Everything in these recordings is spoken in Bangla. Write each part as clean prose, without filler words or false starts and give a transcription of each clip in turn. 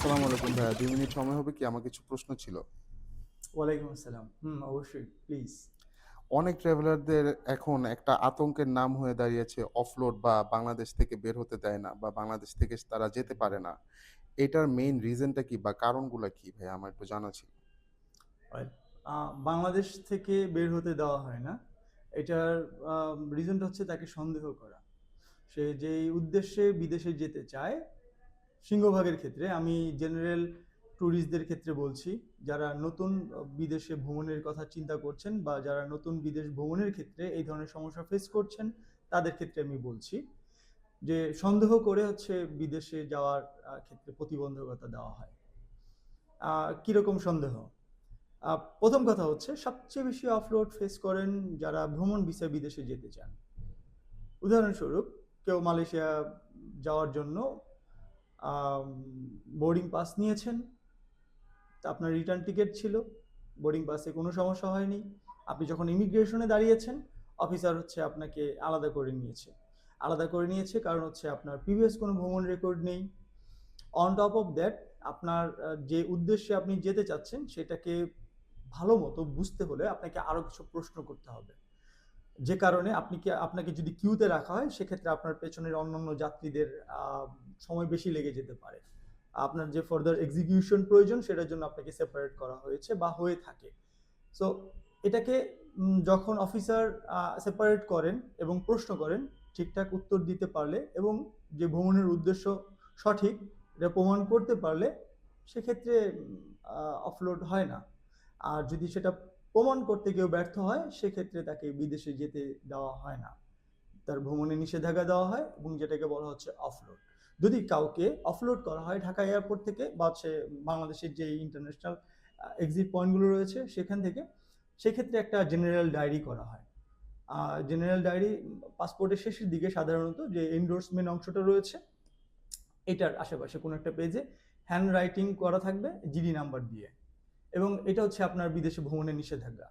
আসসালামু আলাইকুম ভাইয়া, 2 মিনিট সময় হবে কি? আমার কিছু প্রশ্ন ছিল। ওয়ালাইকুম আসসালাম। অবশ্যই প্লিজ। অনেক ট্রাভেলারদের এখন একটা আতঙ্কের নাম হয়ে দাঁড়িয়েছে অফলোড বা বাংলাদেশ থেকে বের হতে দেয় না বা বাংলাদেশ থেকে তারা যেতে পারে না। এটার মেইন রিজনটা কি বা কারণগুলা কি ভাইয়া? আমার একটু জানা ছিল। রাইট। বাংলাদেশ থেকে বের হতে দেওয়া হয় না। এটার রিজনটা হচ্ছে তাকে সন্দেহ করা। সে যেই উদ্দেশ্যে বিদেশে যেতে চায়, সিংহভাগের ক্ষেত্রে আমি জেনারেল ট্যুরিস্টদের ক্ষেত্রে বলছি, যারা নতুন বিদেশে ভ্রমণের কথা চিন্তা করছেন বা যারা নতুন বিদেশ ভ্রমণের ক্ষেত্রে এই ধরনের সমস্যা ফেস করছেন, তাদের ক্ষেত্রে আমি বলছি যে সন্দেহ করে হচ্ছে বিদেশে যাওয়ার ক্ষেত্রে প্রতিবন্ধকতা দেওয়া হয়। কিরকম সন্দেহ? প্রথম কথা হচ্ছে সবচেয়ে বেশি অফলোড ফেস করেন যারা ভ্রমণ ভিসায় বিদেশে যেতে চান। উদাহরণস্বরূপ কেউ মালয়েশিয়া যাওয়ার জন্য বোর্ডিং পাস নিয়েছেন, তা আপনার রিটার্ন টিকিট ছিল, বোর্ডিং পাসে কোনো সমস্যা হয়নি। আপনি যখন ইমিগ্রেশনে দাঁড়িয়েছেন, অফিসার হচ্ছে আপনাকে আলাদা করে নিয়েছে। আলাদা করে নিয়েছে কারণ হচ্ছে আপনার প্রিভিয়াস কোনো ভ্রমণ রেকর্ড নেই। অন টপ অফ দ্যাট, আপনার যে উদ্দেশ্যে আপনি যেতে চাচ্ছেন সেটাকে ভালো মতো বুঝতে হলে আপনাকে আরো কিছু প্রশ্ন করতে হবে, যে কারণে আপনাকে যদি কিউতে রাখা হয় সেক্ষেত্রে আপনার পেছনের অন্যান্য যাত্রীদের সময় বেশি লেগে যেতে পারে। আপনার যে ফার্দার এক্সিকিউশন প্রয়োজন সেটার জন্য আপনাকে সেপারেট করা হয়েছে বা হয়ে থাকে। সো এটাকে যখন অফিসার সেপারেট করেন এবং প্রশ্ন করেন, ঠিকঠাক উত্তর দিতে পারলে এবং যে ভ্রমণের উদ্দেশ্য সঠিক এটা প্রমাণ করতে পারলে সেক্ষেত্রে অফলোড হয় না। আর যদি সেটা প্রমাণ করতে কেউ ব্যর্থ হয় সেক্ষেত্রে তাকে বিদেশে যেতে দেওয়া হয় না, তার ভ্রমণে নিষেধাজ্ঞা দেওয়া হয় এবং যেটাকে বলা হচ্ছে অফলোড। যদি কাউকে অফলোড করা হয় ঢাকা এয়ারপোর্ট থেকে বা হচ্ছে বাংলাদেশের যে ইন্টারন্যাশনাল এক্সিট পয়েন্টগুলো রয়েছে সেখান থেকে, সেক্ষেত্রে একটা জেনারেল ডায়েরি করা হয়। জেনারেল ডায়েরি পাসপোর্টের শেষের দিকে সাধারণত যে এন্ডোর্সমেন্ট অংশটা রয়েছে এটার আশেপাশে কোনো একটা পেজে হ্যান্ড রাইটিং করা থাকবে জিডি নাম্বার দিয়ে, এবং এটা হচ্ছে আপনার বিদেশে ভ্রমণের নিষেধাজ্ঞা।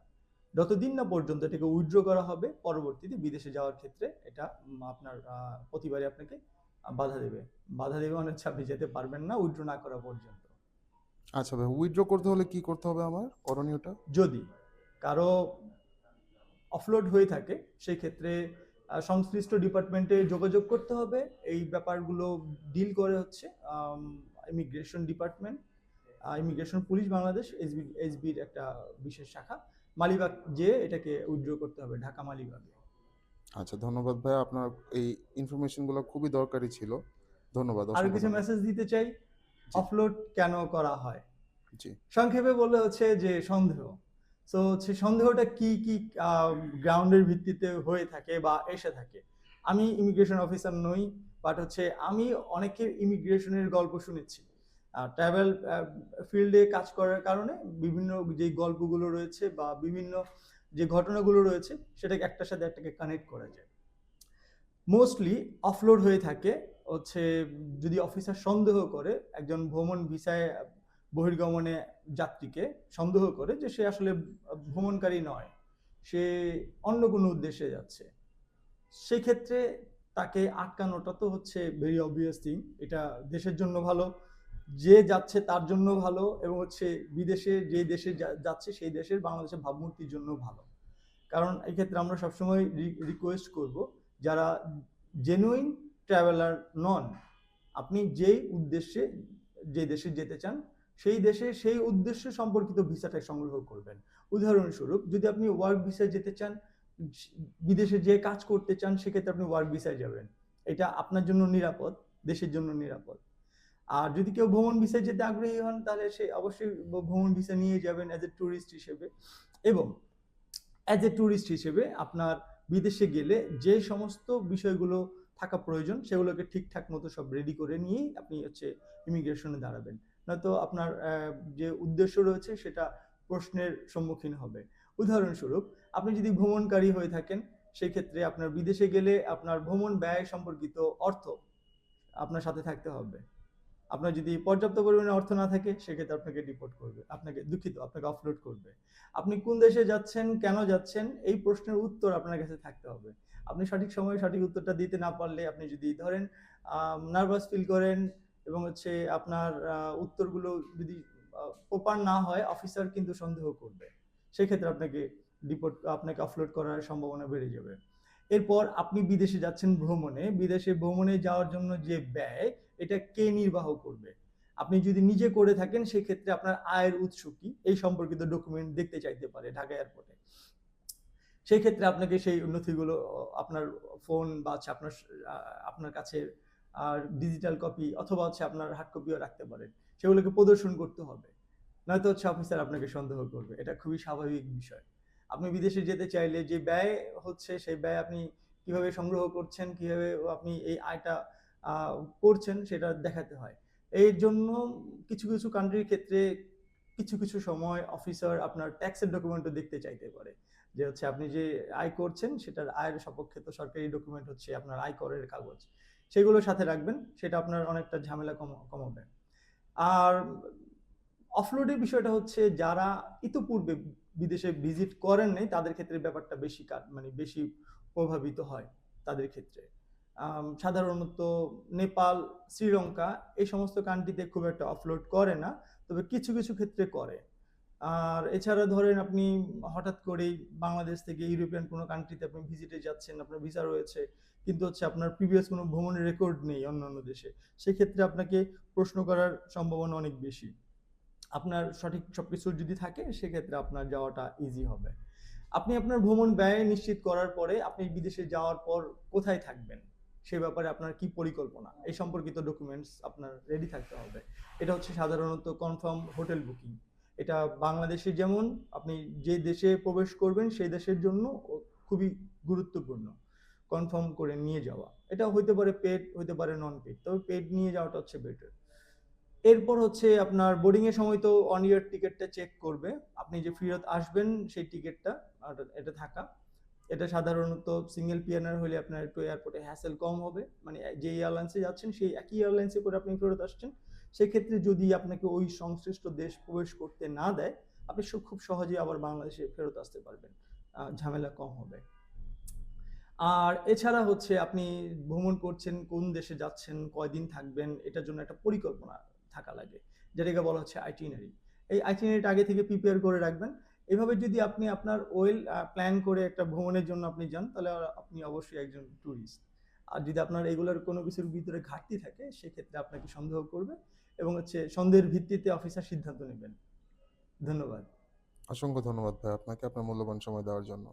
যতদিন না পর্যন্ত এটাকে উইথড্র করা হবে পরবর্তীতে বিদেশে যাওয়ার ক্ষেত্রে এটা আপনার প্রতিবারে আপনাকে বাধা দেবে। বাধা দেবে মানে হচ্ছে আপনি যেতে পারবেন না উইথড্র না করা পর্যন্ত। আচ্ছা ভাই, উইথড্র করতে হলে কি করতে হবে আমার? করণীয়টা? যদি কারো অফলোড হয়ে থাকে সেই ক্ষেত্রে সংশ্লিষ্ট ডিপার্টমেন্টে যোগাযোগ করতে হবে। এই ব্যাপারগুলো ডিল করে হচ্ছে immigration department, immigration police Bangladesh, এসবির একটা বিশেষ শাখা। মালিবাগ যে এটাকে উইথড্র করতে হবে ঢাকা মালিবাগে। আচ্ছা, ধন্যবাদ ভাইয়া। আপনার এই ইনফরমেশনগুলো খুবই দরকারি ছিল। ধন্যবাদ, আরো অসংখ্য কিছু ধন্যবাদ। মেসেজ দিতে চাই। জি, অফলোড কেন করা হয়? জি। সংক্ষেপে বললে হচ্ছে যে সন্দেহ। সো হচ্ছে সন্দেহটা কি কি গ্রাউন্ডের ভিত্তিতে হয়ে থাকে বা এসে থাকে। আমি ইমিগ্রেশন অফিসার নই, বাট হচ্ছে আমি অনেকের ইমিগ্রেশনের গল্প শুনেছি। ট্রাভেল ফিল্ডে কাজ করার কারণে বিভিন্ন যে গল্পগুলো রয়েছে বা বিভিন্ন যে ঘটনাগুলো রয়েছে সেটাকে একটার সাথে একটাকে কানেক্ট করা যায়। মোস্টলি অফলোড হয়ে থাকে হচ্ছে যদি অফিসার সন্দেহ করে একজন ভ্রমণ ভিসায় বহির্গমনে যাত্রীকে, সন্দেহ করে যে সে আসলে ভ্রমণকারী নয়, সে অন্য কোনো উদ্দেশ্যে যাচ্ছে, সেক্ষেত্রে তাকে আটকানোটা তো হচ্ছে ভেরি অবভিয়াস থিং। এটা দেশের জন্য ভালো, যে যাচ্ছে তার জন্য ভালো, এবং হচ্ছে বিদেশে যে দেশে যাচ্ছে সেই দেশের বাংলাদেশের ভাবমূর্তির জন্য ভালো। কারণ এই ক্ষেত্রে আমরা সবসময় রিকোয়েস্ট করব, যারা জেনুইন ট্রাভেলার নন, আপনি যেই উদ্দেশ্যে যে দেশে যেতে চান সেই দেশে সেই উদ্দেশ্য সম্পর্কিত ভিসাটা সংগ্রহ করবেন। উদাহরণস্বরূপ যদি আপনি ওয়ার্ক ভিসায় যেতে চান, বিদেশে যে কাজ করতে চান, সেক্ষেত্রে আপনি ওয়ার্ক ভিসায় যাবেন। এটা আপনার জন্য নিরাপদ, দেশের জন্য নিরাপদ। আর যদি কেউ ভ্রমণ ভিসায় যেতে আগ্রহী হন তাহলে সে অবশ্যই ভ্রমণ ভিসা নিয়ে যাবেন অ্যাজ এ ট্যুরিস্ট হিসেবে। এবং অ্যাজ এ ট্যুরিস্ট হিসেবে আপনার বিদেশে গেলে যে সমস্ত বিষয়গুলো থাকা প্রয়োজন সেগুলোকে ঠিকঠাক মতো সব রেডি করে নিয়েই আপনি হচ্ছে ইমিগ্রেশনে দাঁড়াবেন। নয়তো আপনার যে উদ্দেশ্য রয়েছে সেটা প্রশ্নের সম্মুখীন হবে। উদাহরণস্বরূপ, আপনি যদি ভ্রমণকারী হয়ে থাকেন সেক্ষেত্রে আপনার বিদেশে গেলে আপনার ভ্রমণ ব্যয় সম্পর্কিত অর্থ আপনার সাথে থাকতে হবে। আপনার যদি পর্যাপ্ত পরিমাণে অর্থ না থাকে সেক্ষেত্রে আপনাকে ডিপোর্ট করবে, আপনাকে দুঃখিত আপনাকে অফলোড করবে। আপনি কোন দেশে যাচ্ছেন, কেন যাচ্ছেন, এই প্রশ্নের উত্তর আপনার কাছে থাকতে হবে। আপনি সঠিক সময়ে সঠিক উত্তরটা দিতে না পারলে, আপনি যদি ধরেন নার্ভাস ফিল করেন এবং হচ্ছে আপনার উত্তরগুলো যদি প্রপার না হয় অফিসার কিন্তু সন্দেহ করবে। সেক্ষেত্রে আপনাকে অফলোড করার সম্ভাবনা বেড়ে যাবে। এরপর আপনি বিদেশে যাচ্ছেন ভ্রমণে। বিদেশে ভ্রমণে যাওয়ার জন্য যে ব্যয়, এটা কে নির্বাহ করবে? আপনি যদি নিজে করে থাকেন সেক্ষেত্রে আপনার আয়ের উৎস কি? এই সম্পর্কিত ডকুমেন্ট দেখতে চাইতে পারে ঢাকা এয়ারপোর্টে। সেই ক্ষেত্রে আপনাকে সেই নথিগুলো আপনার ফোন বা হচ্ছে আপনার কাছে ডিজিটাল কপি অথবা হচ্ছে আপনার হার্ড কপিও রাখতে পারেন। সেগুলোকে প্রদর্শন করতে হবে। নয়তো হচ্ছে অফিসার আপনাকে সন্দেহ করবে। এটা খুবই স্বাভাবিক বিষয়। আপনি বিদেশে যেতে চাইলে যে ব্যয় হচ্ছে সেই ব্যয় আপনি কিভাবে সংগ্রহ করছেন, কিভাবে আপনি এই আয়টা আ করছেন সেটা দেখাতে হয়। এর জন্য কিছু কান্ট্রির ক্ষেত্রে কিছু সময় অফিসার আপনার ট্যাক্সের ডকুমেন্টও দেখতে চাইতে পারে। যে হচ্ছে আপনি যে আয় করছেন সেটার আয়ের সপক্ষে তো সরকারি ডকুমেন্ট হচ্ছে আপনার আয়করের কাগজ। সেগুলো সাথে রাখবেন। সেটা আপনার অনেকটা ঝামেলা কমাবে। আর অফলোডের বিষয়টা হচ্ছে যারা ইতিপূর্বে বিদেশে ভিজিট করেন নাই তাদের ক্ষেত্রে ব্যাপারটা মানে বেশি প্রভাবিত হয় তাদের ক্ষেত্রে। সাধারণত নেপাল, শ্রীলঙ্কা এই সমস্ত কান্ট্রিতে খুব একটা অফলোড করে না। তবে কিছু ক্ষেত্রে করে। আর এছাড়া ধরেন আপনি হঠাৎ করেই বাংলাদেশ থেকে ইউরোপিয়ান কোনো কান্ট্রিতে আপনি ভিজিটে যাচ্ছেন, আপনার ভিসা রয়েছে। কিন্তু হচ্ছে আপনার প্রিভিয়াস কোনো ভ্রমণের রেকর্ড নেই অন্যান্য দেশে। সেক্ষেত্রে আপনাকে প্রশ্ন করার সম্ভাবনা অনেক বেশি। আপনার সঠিক সবকিছু যদি থাকে সেক্ষেত্রে আপনার যাওয়াটা ইজি হবে। আপনি আপনার ভ্রমণ ব্যয় নিশ্চিত করার পরে আপনি বিদেশে যাওয়ার পর কোথায় থাকবেন? সে ব্যাপারে আপনার কি পরিকল্পনা? এই সম্পর্কিত ডকুমেন্টস আপনার রেডি থাকতে হবে। এটা হচ্ছে সাধারণত কনফার্ম হোটেল বুকিং। এটা বাংলাদেশে যেমন আপনি যে দেশে প্রবেশ করবেন সেই দেশের জন্য খুবই গুরুত্বপূর্ণ। কনফার্ম করে নিয়ে যাওয়া। এটা হইতে পারে পেইড, হইতে পারে নন পেইড। তবে পেইড নিয়ে যাওয়াটা হচ্ছে বেটার। এরপর হচ্ছে আপনার বোর্ডিং এর সময় তো অন ইয়ার টিকেটটা চেক করবে। আপনি যে ফেরত আসবেন সেই টিকেটটা এটা থাকা। এটা সাধারণত সিঙ্গেল পিএনআর হলে আপনার একটু এয়ারপোর্টে হ্যাসেল কম হবে। মানে যে এয়ারলাইন্সে যাচ্ছেন সেই একই এয়ারলাইন্সে করে আপনি ফেরত আসছেন। সেক্ষেত্রে যদি আপনাকে ওই সংশ্লিষ্ট দেশ প্রবেশ করতে না দেয়, আপনি খুব সহজেই আবার বাংলাদেশে ফেরত আসতে পারবেন। ঝামেলা কম হবে। আর এছাড়া হচ্ছে আপনি ভ্রমণ করছেন, কোন দেশে যাচ্ছেন, কয়দিন থাকবেন এটার জন্য একটা পরিকল্পনা থাকা লাগে। যেটাকে বলা হচ্ছে আইটিনারি। এই আইটিনারিটা আগে থেকে প্রিপেয়ার করে রাখবেন। এভাবে যদি আপনি আপনার প্ল্যান করে একটা ভ্রমণের জন্য আপনি যান তাহলে আপনি অবশ্যই একজন টুরিস্ট। আর যদি আপনার এগুলোর কোনো কিছুর ভিতরে ঘাটতি থাকে সেক্ষেত্রে আপনাকে সন্দেহ করবে এবং হচ্ছে সন্দেহের ভিত্তিতে অফিসার সিদ্ধান্ত নেবেন। ধন্যবাদ। অসংখ্য ধন্যবাদ ভাই আপনাকে আপনার মূল্যবান সময় দেওয়ার জন্য।